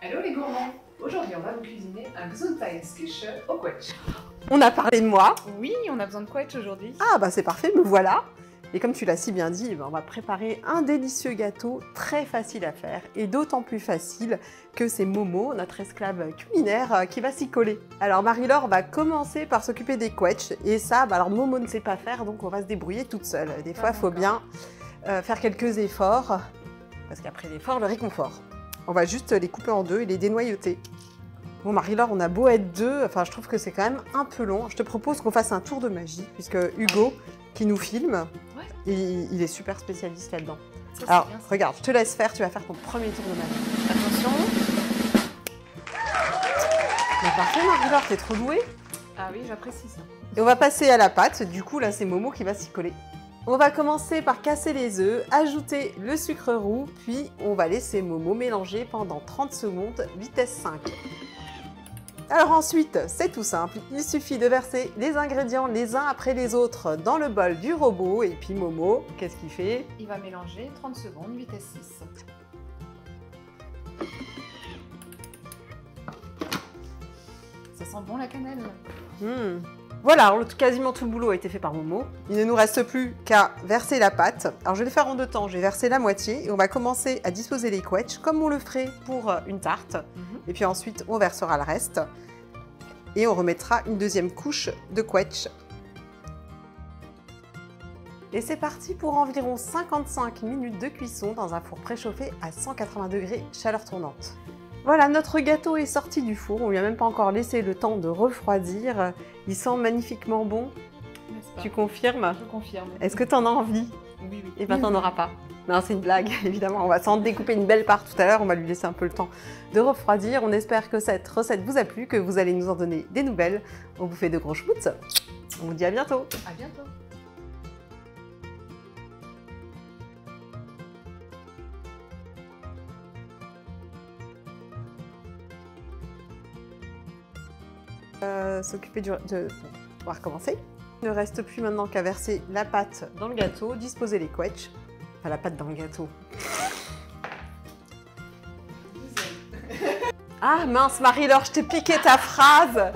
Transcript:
Hello les gourmands! Aujourd'hui on va vous cuisiner un Gesundheitsküche au quetch. On a parlé de moi. Oui, on a besoin de quetch aujourd'hui. Ah bah c'est parfait, me voilà. Et comme tu l'as si bien dit, on va préparer un délicieux gâteau très facile à faire et d'autant plus facile que c'est Momo, notre esclave culinaire, qui va s'y coller. Alors Marie-Laure va commencer par s'occuper des quetchs et ça, alors Momo ne sait pas faire donc on va se débrouiller toute seule. Des fois il faut bien faire quelques efforts parce qu'après l'effort, le réconfort. On va juste les couper en deux et les dénoyauter. Bon Marie-Laure, on a beau être deux, enfin je trouve que c'est quand même un peu long. Je te propose qu'on fasse un tour de magie, puisque Hugo, qui nous filme, il est super spécialiste là-dedans. Alors bien, regarde, je te laisse faire, tu vas faire ton premier tour de magie. Attention. Mais parfait Marie-Laure, t'es trop douée. Ah oui, j'apprécie ça. Et on va passer à la pâte, du coup là c'est Momo qui va s'y coller. On va commencer par casser les œufs, ajouter le sucre roux, puis on va laisser Momo mélanger pendant 30 secondes, vitesse 5. Alors ensuite, c'est tout simple, il suffit de verser les ingrédients les uns après les autres dans le bol du robot, et puis Momo, qu'est-ce qu'il fait? Il va mélanger 30 secondes, vitesse 6. Ça sent bon la cannelle. Voilà, alors quasiment tout le boulot a été fait par Momo. Il ne nous reste plus qu'à verser la pâte. Alors je vais le faire en deux temps, je vais verser la moitié et on va commencer à disposer les quetchs comme on le ferait pour une tarte. Et puis ensuite on versera le reste et on remettra une deuxième couche de quetch. Et c'est parti pour environ 55 minutes de cuisson dans un four préchauffé à 180 degrés, chaleur tournante. Voilà, notre gâteau est sorti du four, on lui a même pas encore laissé le temps de refroidir. Il sent magnifiquement bon. Tu confirmes? Je confirme. Est-ce que tu en as envie? Oui, oui. Et ben t'en auras pas. Non, c'est une blague, évidemment. On va s'en découper une belle part tout à l'heure, on va lui laisser un peu le temps de refroidir. On espère que cette recette vous a plu, que vous allez nous en donner des nouvelles. On vous fait de gros schmutz. On vous dit à bientôt. À bientôt. S'occuper on va recommencer. Il ne reste plus maintenant qu'à verser la pâte dans le gâteau, disposer les quetchs. Enfin, la pâte dans le gâteau. Ah mince Marie-Laure, je t'ai piqué ta phrase.